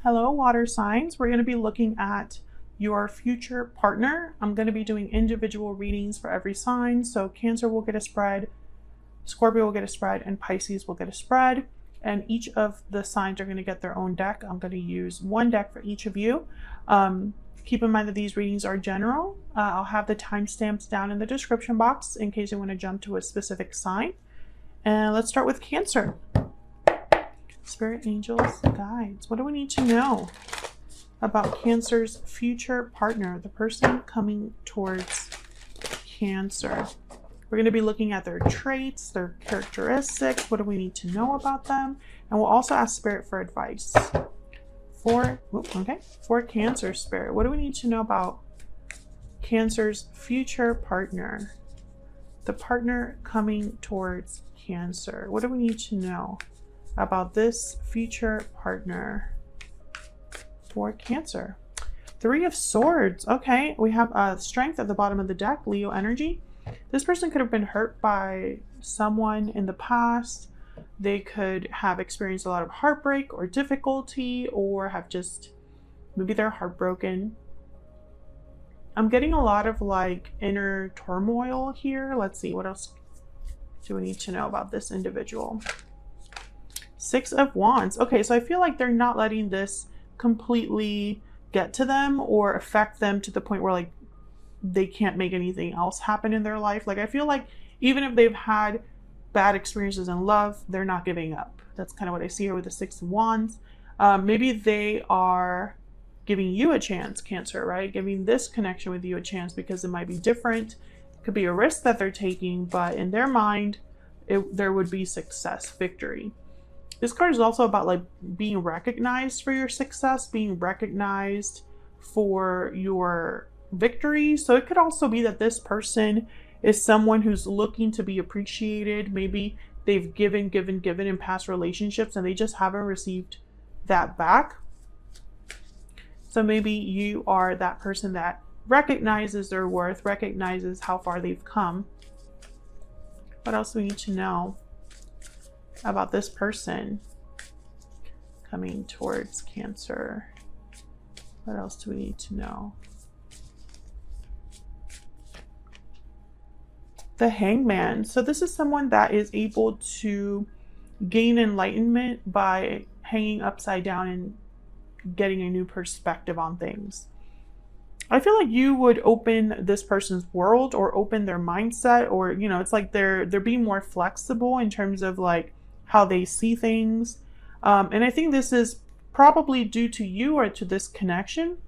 Hello, water signs. We're going to be looking at your future partner. I'm going to be doing individual readings for every sign. So Cancer will get a spread, Scorpio will get a spread, and Pisces will get a spread. And each of the signs are going to get their own deck. I'm going to use one deck for each of you. Keep in mind that these readings are general. I'll have the timestamps down in the description box in case you want to jump to a specific sign. And let's start with Cancer. Spirit, angels, guides. What do we need to know about Cancer's future partner, the person coming towards Cancer? We're going to be looking at their traits, their characteristics. What do we need to know about them? And we'll also ask Spirit for advice. For Cancer, Spirit, what do we need to know about Cancer's future partner? The partner coming towards Cancer. What do we need to know about this future partner for Cancer? Three of Swords. Okay, we have Strength at the bottom of the deck, Leo energy. This person could have been hurt by someone in the past. They could have experienced a lot of heartbreak or difficulty, or have just, maybe they're heartbroken. I'm getting a lot of like inner turmoil here. Let's see, what else do we need to know about this individual? Six of Wands. Okay, so I feel like they're not letting this completely get to them or affect them to the point where like they can't make anything else happen in their life. Like I feel like even if they've had bad experiences in love, they're not giving up. That's kind of what I see here with the Six of Wands. Maybe they are giving you a chance, Cancer, right? Giving this connection with you a chance because it might be different. It could be a risk that they're taking, but in their mind, there would be success, victory. This card is also about like being recognized for your success, being recognized for your victory. So it could also be that this person is someone who's looking to be appreciated. Maybe they've given in past relationships and they just haven't received that back. So maybe you are that person that recognizes their worth, recognizes how far they've come. What else do we need to know about this person coming towards Cancer? What else do we need to know? The Hangman. So this is someone that is able to gain enlightenment by hanging upside down and getting a new perspective on things. I feel like you would open this person's world or open their mindset, or you know, it's like they're being more flexible in terms of like how they see things. And I think this is probably due to you or to this connection.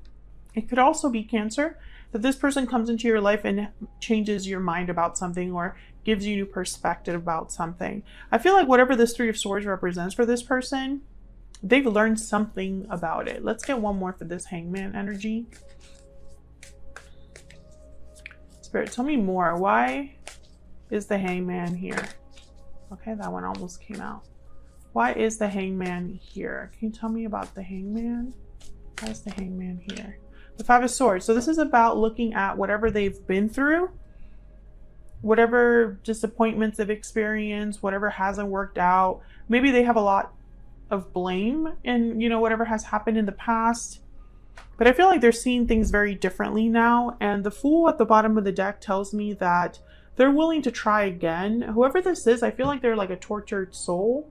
It could also be, Cancer, that this person comes into your life and changes your mind about something or gives you new perspective about something. I feel like whatever this Three of Swords represents for this person, they've learned something about it. Let's get one more for this Hangman energy. Spirit, tell me more. Why is the Hangman here? Okay, that one almost came out. Why is the Hangman here? Can you tell me about the Hangman? Why is the Hangman here? The Five of Swords. So this is about looking at whatever they've been through, whatever disappointments they've experienced, whatever hasn't worked out. Maybe they have a lot of blame in, you know, whatever has happened in the past. But I feel like they're seeing things very differently now. And the Fool at the bottom of the deck tells me that they're willing to try again. Whoever this is, I feel like they're like a tortured soul.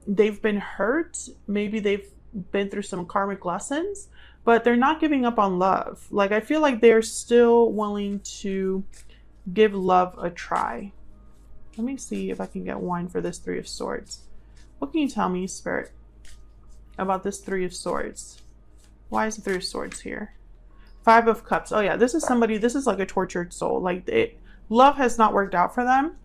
They've been hurt. Maybe they've been through some karmic lessons, but they're not giving up on love. Like I feel like they're still willing to give love a try. Let me see if I can get one for this Three of Swords. What can you tell me, Spirit, about this Three of Swords? Why is the Three of Swords here? Five of Cups. Oh yeah, this is somebody, this is like a tortured soul. Like love has not worked out for them.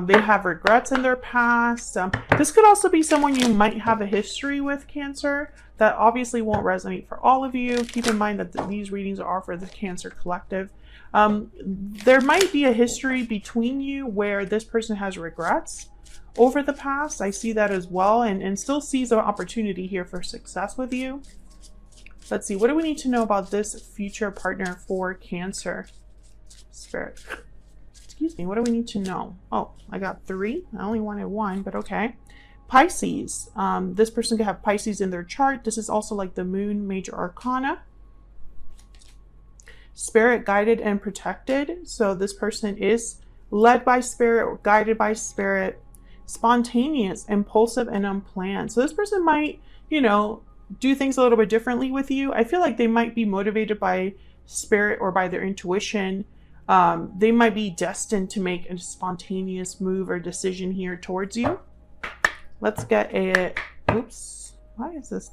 They have regrets in their past. This could also be someone you might have a history with, Cancer. That obviously won't resonate for all of you. Keep in mind that these readings are for the Cancer collective. There might be a history between you where this person has regrets over the past. I see that as well, and still sees an opportunity here for success with you. Let's see, what do we need to know about this future partner for Cancer? Spirit. Excuse me, what do we need to know? Oh, I got three. I only wanted one, but okay. Pisces. This person could have Pisces in their chart. This is also like the moon major arcana. Spirit guided and protected. So this person is led by spirit or guided by spirit. Spontaneous, impulsive, and unplanned. So this person might, you know, do things a little bit differently with you. I feel like they might be motivated by spirit or by their intuition. They might be destined to make a spontaneous move or decision here towards you. Let's get a, oops, why is this?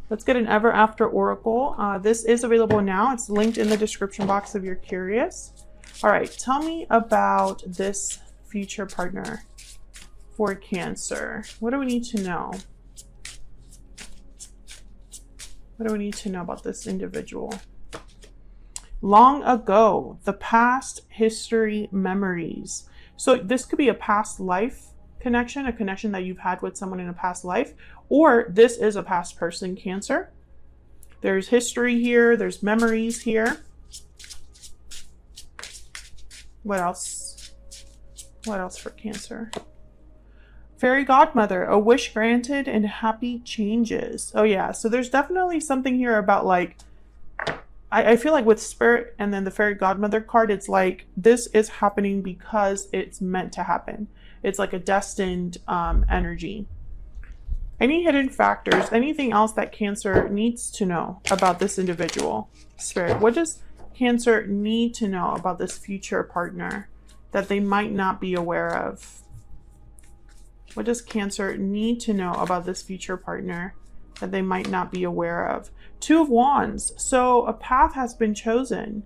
Let's get an Ever After Oracle. This is available now. It's linked in the description box if you're curious. All right, tell me about this future partner for Cancer. What do we need to know? What do we need to know about this individual? Long ago, the past, history, memories. So this could be a past life connection, a connection that you've had with someone in a past life, or this is a past person, Cancer. There's history here, there's memories here. What else? What else for Cancer? Fairy godmother, a wish granted and happy changes. Oh yeah, so there's definitely something here about like, I feel like with spirit and then the fairy godmother card, it's like this is happening because it's meant to happen. It's like a destined energy. Any hidden factors, anything else that Cancer needs to know about this individual? Spirit, what does Cancer need to know about this future partner that they might not be aware of? What does Cancer need to know about this future partner that they might not be aware of? Two of Wands. So a path has been chosen.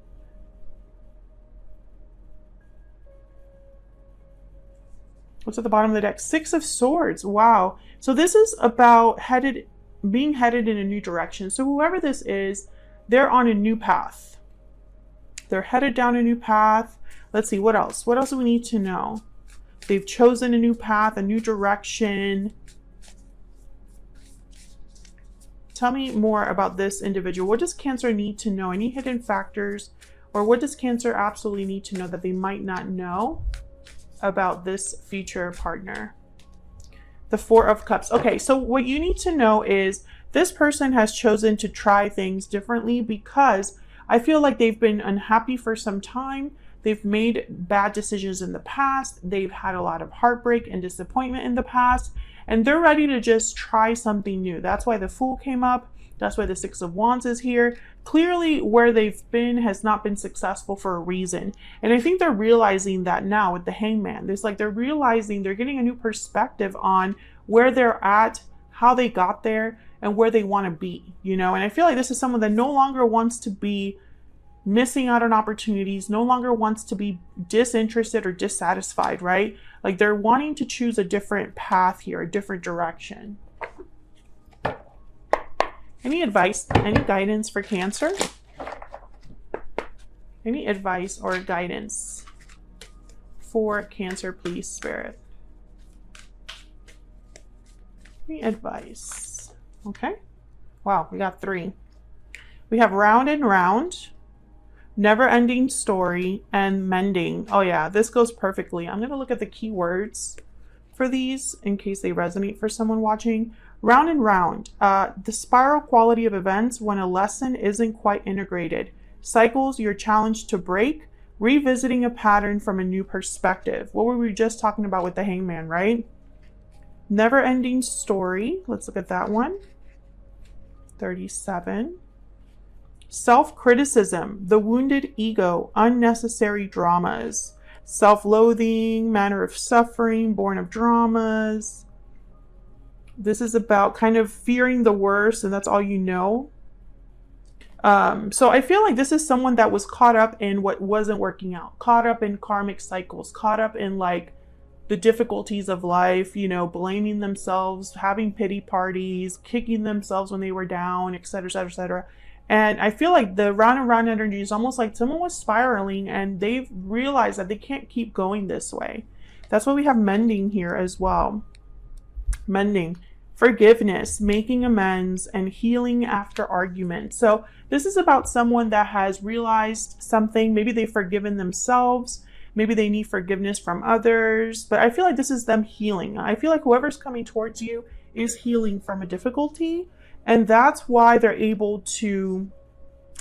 What's at the bottom of the deck? Six of Swords. Wow. So this is about being headed in a new direction. So whoever this is, they're on a new path. They're headed down a new path. Let's see, what else? What else do we need to know? They've chosen a new path, a new direction. Tell me more about this individual. What does Cancer need to know? Any hidden factors? Or what does Cancer absolutely need to know that they might not know about this future partner? The Four of Cups. Okay, so what you need to know is this person has chosen to try things differently because I feel like they've been unhappy for some time. They've made bad decisions in the past. They've had a lot of heartbreak and disappointment in the past, and they're ready to just try something new. That's why the Fool came up. That's why the Six of Wands is here. Clearly, where they've been has not been successful for a reason. And I think they're realizing that now with the Hangman. It's like they're realizing they're getting a new perspective on where they're at, how they got there, and where they want to be, you know? And I feel like this is someone that no longer wants to be missing out on opportunities, no longer wants to be disinterested or dissatisfied, right? Like they're wanting to choose a different path here, a different direction. Any advice, any guidance for Cancer? Any advice or guidance for Cancer, please, Spirit? Any advice? Okay. Wow, we got 3. We have Round and Round, Never Ending Story, and Mending. Oh yeah, this goes perfectly. I'm going to look at the keywords for these in case they resonate for someone watching. Round and Round, the spiral quality of events when a lesson isn't quite integrated. Cycles you're challenged to break, revisiting a pattern from a new perspective. What were we just talking about with the Hangman, right? Never Ending Story, let's look at that one. 37. Self-criticism, the wounded ego, unnecessary dramas. Self-loathing, manner of suffering, born of dramas. This is about kind of fearing the worst, and that's all you know. So I feel like this is someone that was caught up in what wasn't working out, caught up in karmic cycles, caught up in like the difficulties of life, you know, blaming themselves, having pity parties, kicking themselves when they were down, etc., etc., etc. And I feel like the round and round energy is almost like someone was spiraling and they've realized that they can't keep going this way. That's why we have Mending here as well. Mending, forgiveness, making amends, and healing after argument. So this is about someone that has realized something. Maybe they've forgiven themselves. Maybe they need forgiveness from others, but I feel like this is them healing. I feel like whoever's coming towards you is healing from a difficulty, and that's why they're able to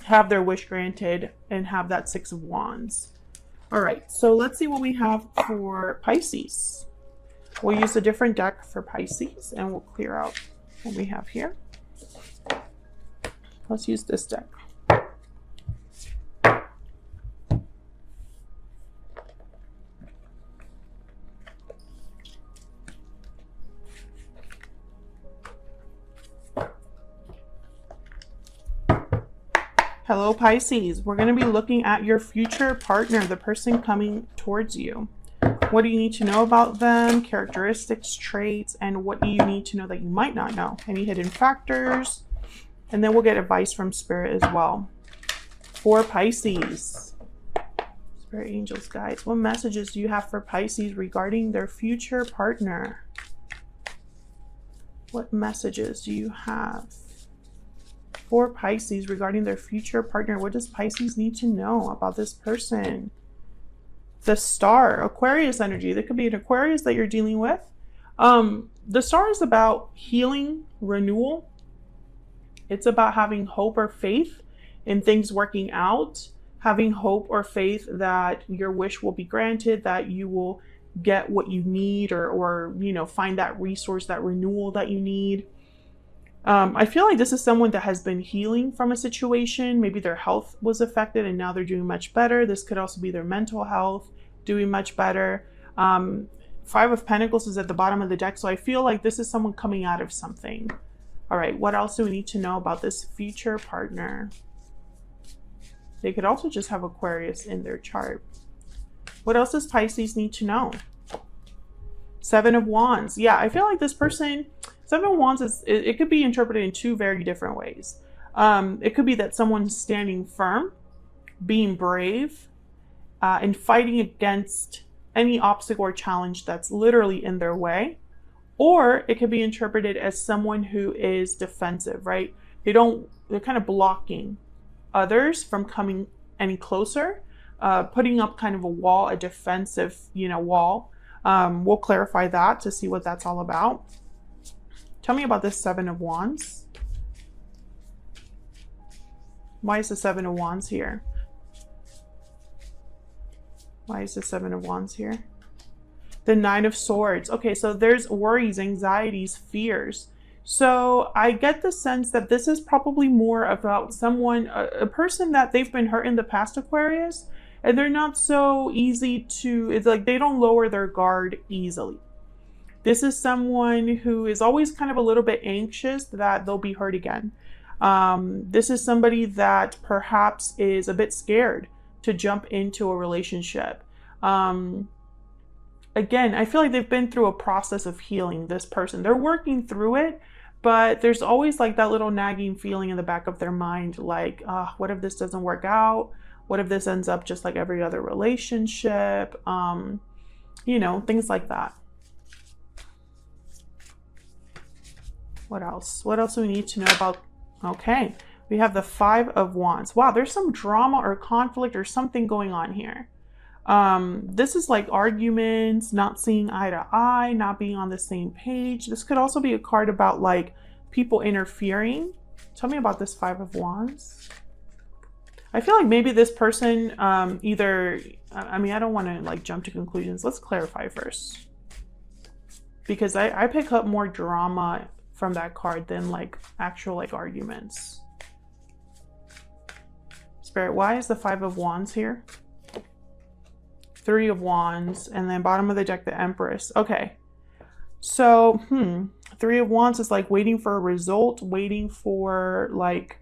have their wish granted and have that Six of Wands. All right, so let's see what we have for Pisces. We'll use a different deck for Pisces and we'll clear out what we have here. Let's use this deck. Hello, Pisces. We're going to be looking at your future partner, the person coming towards you. What do you need to know about them? Characteristics, traits, and what do you need to know that you might not know? Any hidden factors? And then we'll get advice from Spirit as well. For Pisces. Spirit, angels, guides. What messages do you have for Pisces regarding their future partner? What messages do you have for Pisces regarding their future partner? What does Pisces need to know about this person? The Star, Aquarius energy. There could be an Aquarius that you're dealing with. The Star is about healing, renewal. It's about having hope or faith in things working out, having hope or faith that your wish will be granted, that you will get what you need, or you know, find that resource, that renewal that you need. I feel like this is someone that has been healing from a situation. Maybe their health was affected and now they're doing much better. This could also be their mental health doing much better. Five of Pentacles is at the bottom of the deck. So I feel like this is someone coming out of something. All right, what else do we need to know about this future partner? They could also just have Aquarius in their chart. What else does Pisces need to know? Seven of Wands. Yeah, I feel like this person, Seven of Wands, it could be interpreted in two very different ways. It could be that someone's standing firm, being brave, and fighting against any obstacle or challenge that's literally in their way. Or it could be interpreted as someone who is defensive, right? They're kind of blocking others from coming any closer, putting up kind of a wall, a defensive, wall. We'll clarify that to see what that's all about. Tell me about this Seven of Wands. Why is the Seven of Wands here? Why is the Seven of Wands here? The Nine of Swords. Okay, so there's worries, anxieties, fears. So I get the sense that this is probably more about someone, a person that they've been hurt in the past, Aquarius, and they're not so easy to, it's like they don't lower their guard easily. This is someone who is always kind of a little bit anxious that they'll be hurt again. This is somebody that perhaps is a bit scared to jump into a relationship. Again, I feel like they've been through a process of healing, this person. They're working through it, but there's always like that little nagging feeling in the back of their mind, like, what if this doesn't work out? What if this ends up just like every other relationship? Things like that. What else? What else do we need to know about? Okay, we have the Five of Wands. Wow, there's some drama or conflict or something going on here. This is like arguments, not seeing eye to eye, not being on the same page. This could also be a card about like people interfering. Tell me about this Five of Wands. I feel like maybe this person I don't want to like jump to conclusions. Let's clarify first. Because I pick up more drama from that card than like actual like arguments. Spirit, why is the Five of Wands here? Three of Wands, and then bottom of the deck, the Empress. Okay, so Three of Wands is like waiting for a result, waiting for like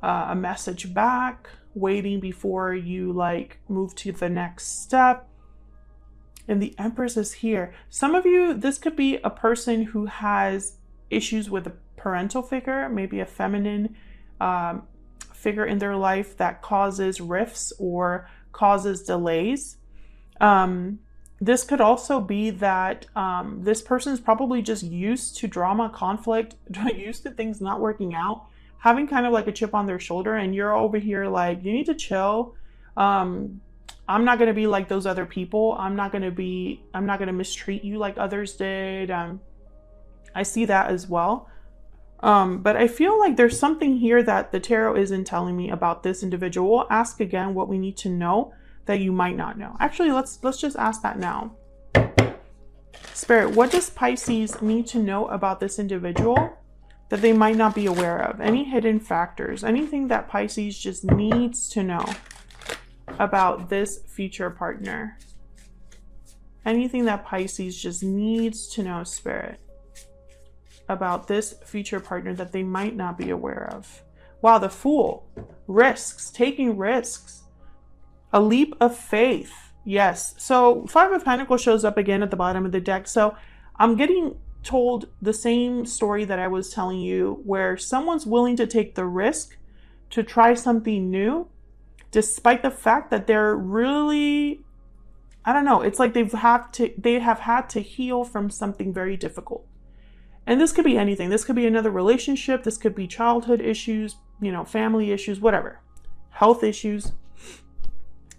a message back, waiting before you like move to the next step. And the Empress is here. Some of you, this could be a person who has issues with a parental figure, maybe a feminine figure in their life that causes rifts or causes delays. This could also be that this person is probably just used to drama, conflict, used to things not working out, having kind of like a chip on their shoulder, and you're over here like, you need to chill. I'm not going to be like those other people. I'm not going to mistreat you like others did. I see that as well. But I feel like there's something here that the tarot isn't telling me about this individual. We'll ask again what we need to know that you might not know. Actually, let's just ask that now. Spirit, what does Pisces need to know about this individual that they might not be aware of? Any hidden factors, anything that Pisces just needs to know about this future partner? Anything that Pisces just needs to know, Spirit, about this future partner that they might not be aware of? Wow, the Fool. Risks, taking risks. A leap of faith. Yes. So 5 of Pentacles shows up again at the bottom of the deck. So I'm getting told the same story that I was telling you, where someone's willing to take the risk to try something new, despite the fact that they're really, I don't know, it's like they have had to heal from something very difficult. And this could be anything. This could be another relationship. This could be childhood issues, you know, family issues, whatever, health issues.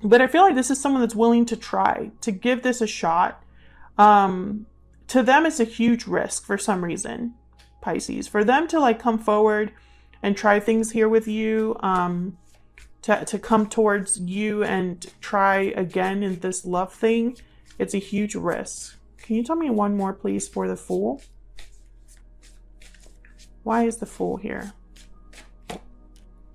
But I feel like this is someone that's willing to try, to give this a shot. To them, it's a huge risk for some reason, Pisces. For them to like come forward and try things here with you, to come towards you and try again in this love thing, it's a huge risk. Can you tell me one more, please, for the Fool? Why is the Fool here?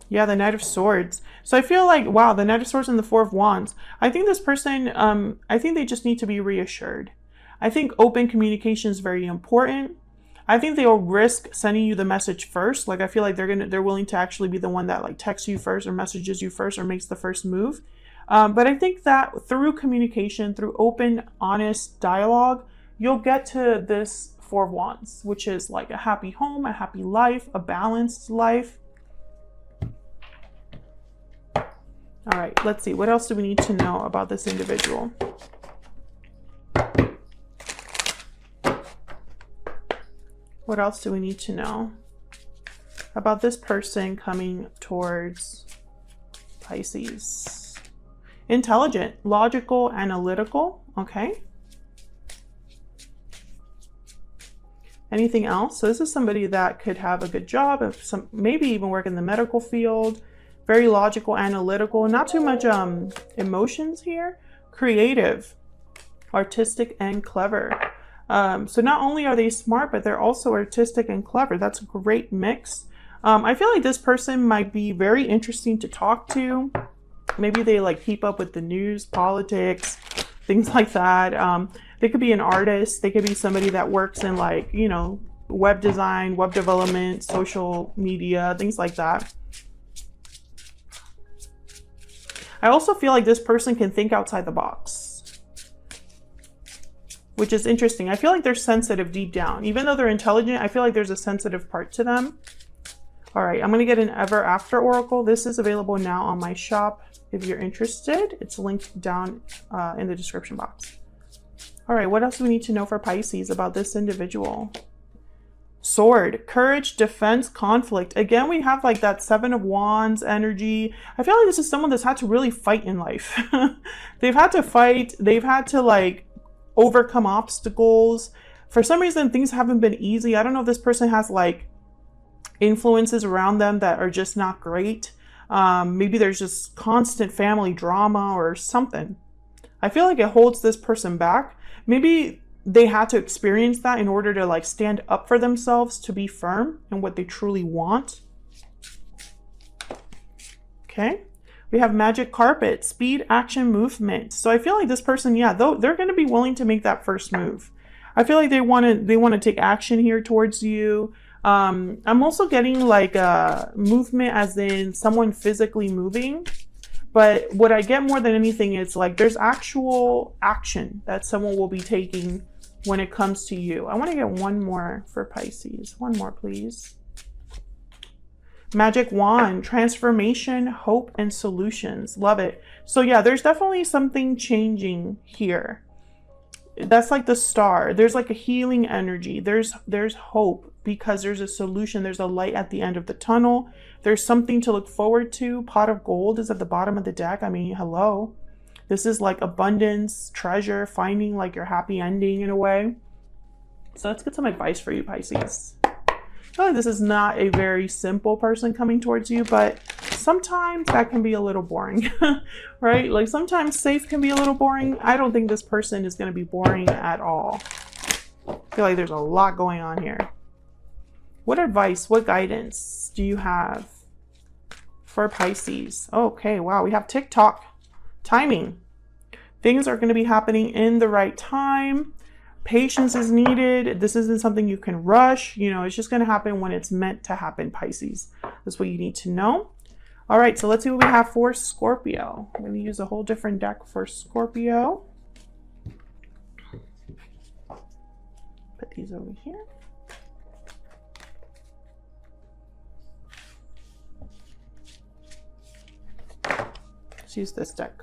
Yeah, the Knight of Swords. So I feel like, wow, the Knight of Swords and the Four of Wands. I think this person, I think they just need to be reassured. I think open communication is very important. I think they'll risk sending you the message first. Like, I feel like they're willing to actually be the one that like texts you first or messages you first or makes the first move. But I think that through communication, through open, honest dialogue, you'll get to this Four of Wands, which is like a happy home, a happy life, a balanced life. All right, let's see. What else do we need to know about this individual? What else do we need to know about this person coming towards Pisces? Intelligent, logical, analytical. Okay. Anything else? So this is somebody that could have a good job, maybe even work in the medical field. Very logical, analytical, not too much emotions here. Creative, artistic, and clever. So not only are they smart, but they're also artistic and clever. That's a great mix. I feel like this person might be very interesting to talk to. Maybe they like keep up with the news, politics, things like that. They could be an artist. They could be somebody that works in like, you know, web design, web development, social media, things like that. I also feel like this person can think outside the box, which is interesting. I feel like they're sensitive deep down. Even though they're intelligent, I feel like there's a sensitive part to them. All right, I'm going to get an Ever After Oracle. This is available now on my shop. If you're interested, it's linked down in the description box. All right, what else do we need to know for Pisces about this individual? Sword, courage, defense, conflict. Again, we have like that Seven of Wands energy. I feel like this is someone that's had to really fight in life. They've had to fight. They've had to like overcome obstacles. For some reason, things haven't been easy. I don't know if this person has like influences around them that are just not great. Maybe there's just constant family drama or something. I feel like it holds this person back. Maybe they had to experience that in order to like stand up for themselves, to be firm in what they truly want. Okay. We have magic carpet, speed, action, movement. So I feel like this person, yeah, though they're going to be willing to make that first move. I feel like they want to take action here towards you. I'm also getting like a movement as in someone physically moving. But what I get more than anything is like there's actual action that someone will be taking when it comes to you. I want to get one more for Pisces. One more, please. Magic wand, transformation, hope, and solutions. Love it. So yeah, there's definitely something changing here. That's like the star. There's like a healing energy. There's hope because there's a solution. There's a light at the end of the tunnel. There's something to look forward to. Pot of gold is at the bottom of the deck. I mean, hello. This is like abundance, treasure, finding like your happy ending in a way. So let's get some advice for you, Pisces. I feel like this is not a very simple person coming towards you, but sometimes that can be a little boring, right? Like sometimes safe can be a little boring. I don't think this person is going to be boring at all. I feel like there's a lot going on here. What advice, what guidance do you have for Pisces? Okay, wow, we have TikTok timing. Things are going to be happening in the right time. Patience is needed. This isn't something you can rush. You know, it's just going to happen when it's meant to happen, Pisces. That's what you need to know. All right, so let's see what we have for Scorpio. I'm going to use a whole different deck for Scorpio. Put these over here. Let's use this deck.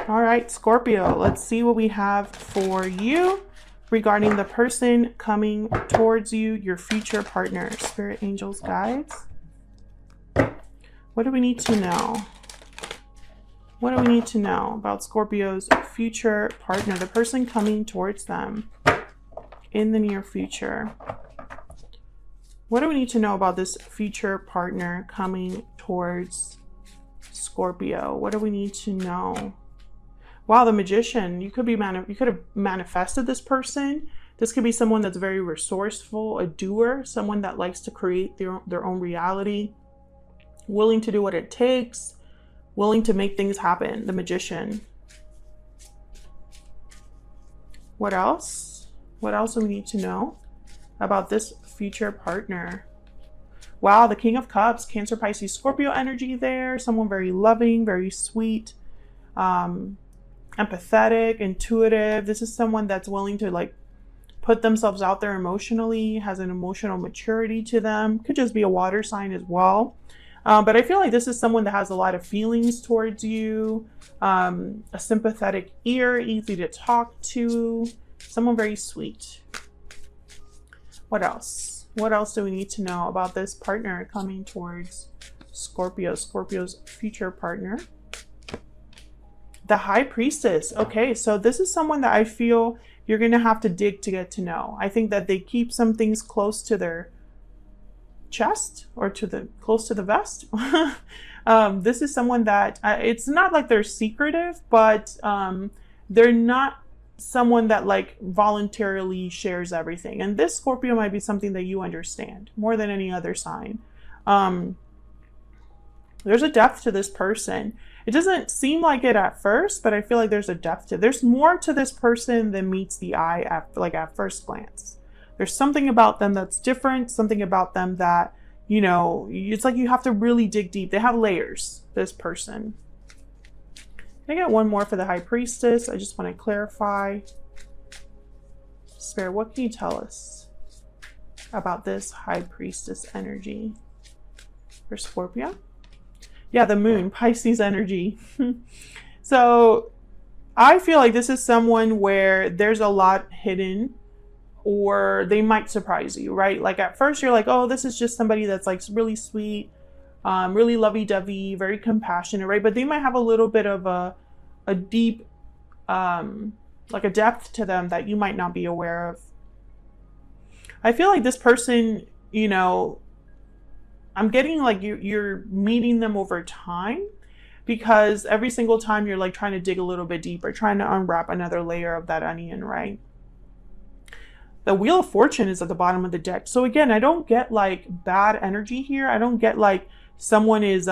All right, Scorpio, let's see what we have for you regarding the person coming towards you, your future partner. Spirit, angels, guides. What do we need to know? What do we need to know about Scorpio's future partner, the person coming towards them in the near future? What do we need to know about this future partner coming towards Scorpio? What do we need to know? Wow, the Magician. You could have manifested this person. This could be someone that's very resourceful, a doer, someone that likes to create their own reality, willing to do what it takes, willing to make things happen. The Magician. What else? What else do we need to know about this future partner? Wow, the King of Cups, Cancer, Pisces, Scorpio energy there. Someone very loving, very sweet, empathetic, intuitive. This is someone that's willing to like put themselves out there emotionally, has an emotional maturity to them. Could just be a water sign as well. But I feel like this is someone that has a lot of feelings towards you, a sympathetic ear, easy to talk to, someone very sweet. What else? What else do we need to know about this partner coming towards Scorpio, Scorpio's future partner? The High Priestess. Okay, so this is someone that I feel you're going to have to dig to get to know. I think that they keep some things close to their chest or close to the vest. This is someone that it's not like they're secretive, but they're not someone that like voluntarily shares everything. And this Scorpio might be something that you understand more than any other sign. There's a depth to this person. It doesn't seem like it at first, but I feel like there's a depth to it. There's more to this person than meets the eye at first glance. There's something about them that's different, something about them that, you know, it's like you have to really dig deep. They have layers, this person. Can I get one more for the High Priestess? I just want to clarify. Spirit, what can you tell us about this High Priestess energy for Scorpio? Yeah, the Moon, Pisces energy. So I feel like this is someone where there's a lot hidden, or they might surprise you, right? Like at first you're like, oh, this is just somebody that's like really sweet, really lovey-dovey, very compassionate, right? But they might have a little bit of a deep, like a depth to them that you might not be aware of. I feel like this person, you know, I'm getting like you're meeting them over time, because every single time you're like trying to dig a little bit deeper, trying to unwrap another layer of that onion, right? The Wheel of Fortune is at the bottom of the deck. So again, I don't get like bad energy here. I don't get like someone is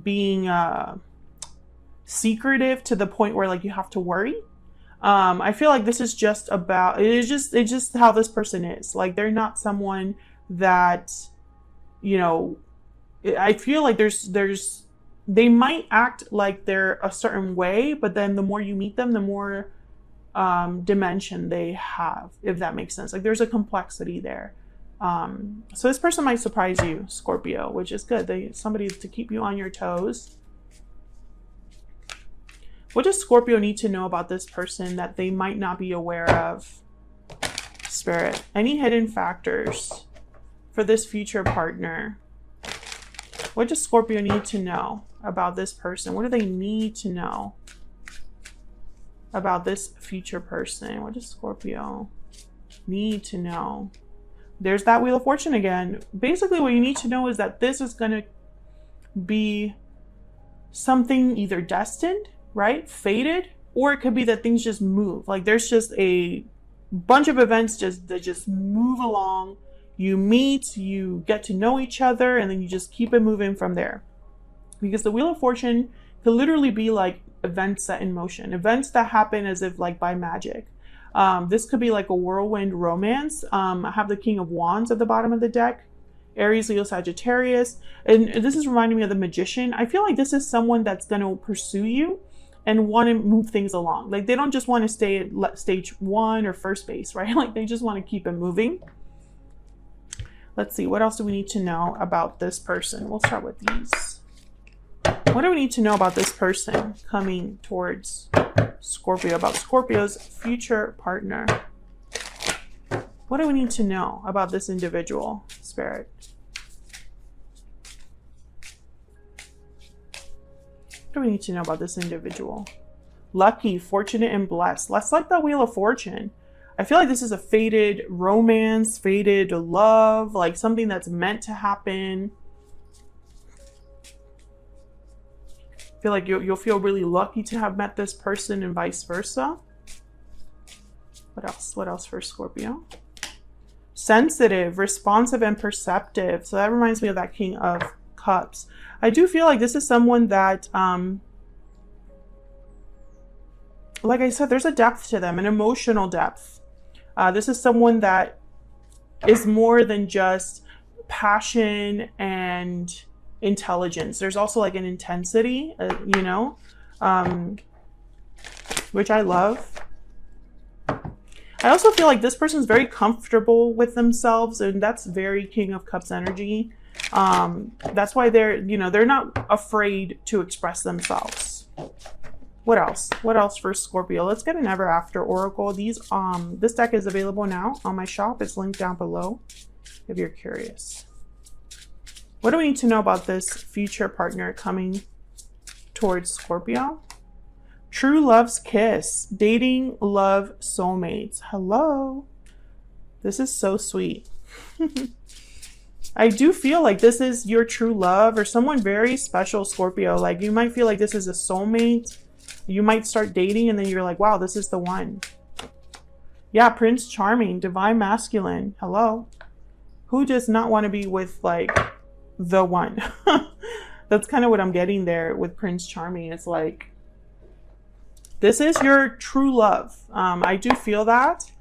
being secretive to the point where like you have to worry. I feel like this is just about, it's just how this person is. Like they're not someone that, you know, I feel like they might act like they're a certain way, but then the more you meet them, the more dimension they have, if that makes sense. Like there's a complexity there. So this person might surprise you, Scorpio, which is good. Somebody to keep you on your toes. What does Scorpio need to know about this person that they might not be aware of? Spirit. Any hidden factors for this future partner? What does Scorpio need to know about this person? What do they need to know about this future person? What does Scorpio need to know? There's that Wheel of Fortune again. Basically, what you need to know is that this is going to be something either destined, right? Fated, or it could be that things just move. Like there's just a bunch of events that just move along. You meet, you get to know each other, and then you just keep it moving from there. Because the Wheel of Fortune could literally be like events set in motion, events that happen as if like by magic. This could be like a whirlwind romance. I have the King of Wands at the bottom of the deck. Aries, Leo, Sagittarius. And this is reminding me of the Magician. I feel like this is someone that's going to pursue you and want to move things along. Like they don't just want to stay at stage 1 or first base, right? Like they just want to keep it moving. Let's see, what else do we need to know about this person? We'll start with these. What do we need to know about this person coming towards Scorpio, about Scorpio's future partner? What do we need to know about this individual, Spirit? What do we need to know about this individual? Lucky, fortunate, and blessed. Let's like that Wheel of Fortune. I feel like this is a fated romance, fated love, like something that's meant to happen. I feel like you'll feel really lucky to have met this person and vice versa. What else? What else for Scorpio? Sensitive, responsive, and perceptive. So that reminds me of that King of Cups. I do feel like this is someone that, like I said, there's a depth to them, an emotional depth. This is someone that is more than just passion and intelligence. There's also like an intensity, you know, which I love. I also feel like this person's very comfortable with themselves, and that's very King of Cups energy. That's why they're, you know, they're not afraid to express themselves. What else? What else for Scorpio? Let's get an Ever After Oracle. These, this deck is available now on my shop. It's linked down below if you're curious. What do we need to know about this future partner coming towards Scorpio? True love's kiss. Dating, love, soulmates. Hello. This is so sweet. I do feel like this is your true love or someone very special, Scorpio. Like you might feel like this is a soulmate. You might start dating and then you're like, wow, this is the one. Yeah, Prince Charming, divine masculine. Hello. Who does not want to be with like the one? That's kind of what I'm getting there with Prince Charming. It's like, this is your true love. I do feel that.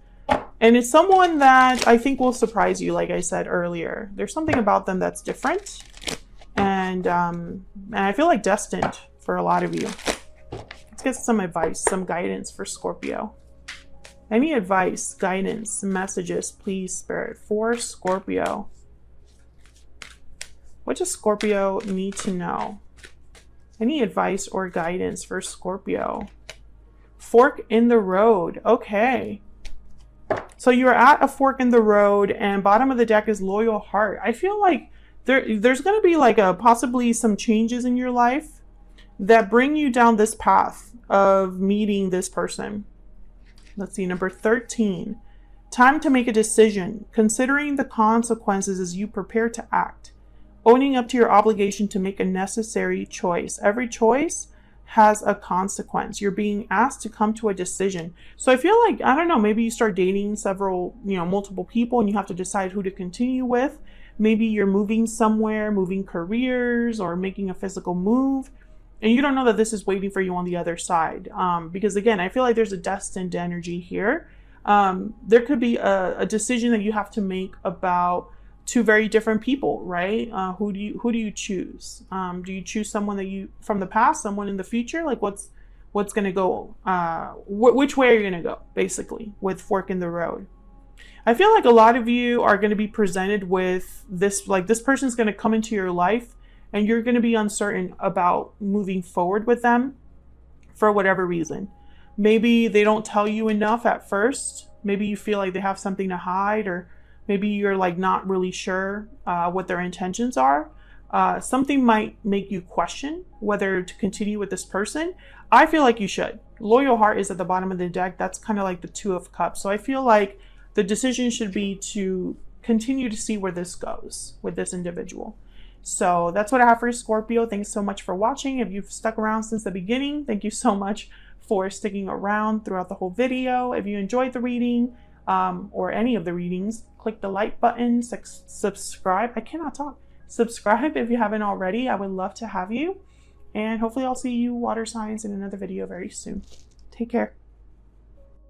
And it's someone that I think will surprise you, like I said earlier. There's something about them that's different. And I feel like destined for a lot of you. Let's get some advice, some guidance for Scorpio. Any advice, guidance, messages, please, Spirit, for Scorpio. What does Scorpio need to know? Any advice or guidance for Scorpio? Fork in the road. Okay. So you're at a fork in the road and bottom of the deck is loyal heart. I feel like there's going to be like possibly some changes in your life that bring you down this path of meeting this person. Let's see, number 13. Time to make a decision, considering the consequences as you prepare to act. Owning up to your obligation to make a necessary choice. Every choice has a consequence. You're being asked to come to a decision. So I feel like, I don't know, maybe you start dating multiple people and you have to decide who to continue with. Maybe you're moving somewhere, moving careers or making a physical move. And you don't know that this is waiting for you on the other side. Because again, I feel like there's a destined energy here. There could be a decision that you have to make about two very different people, right? Who do you choose? Do you choose someone that from the past, someone in the future? Like what's going to go, which way are you going to go, basically, with fork in the road? I feel like a lot of you are going to be presented with this, like this person's going to come into your life and you're going to be uncertain about moving forward with them for whatever reason. Maybe they don't tell you enough at first. Maybe you feel like they have something to hide, or maybe you're like not really sure what their intentions are. Something might make you question whether to continue with this person. I feel like you should. Loyal heart is at the bottom of the deck. That's kind of like the Two of Cups. So I feel like the decision should be to continue to see where this goes with this individual. So that's what I have for Scorpio. Thanks so much for watching. If you've stuck around since the beginning, thank you so much for sticking around throughout the whole video. If you enjoyed the reading or any of the readings, click the like button, subscribe. I cannot talk. Subscribe if you haven't already. I would love to have you. And hopefully I'll see you water signs in another video very soon. Take care.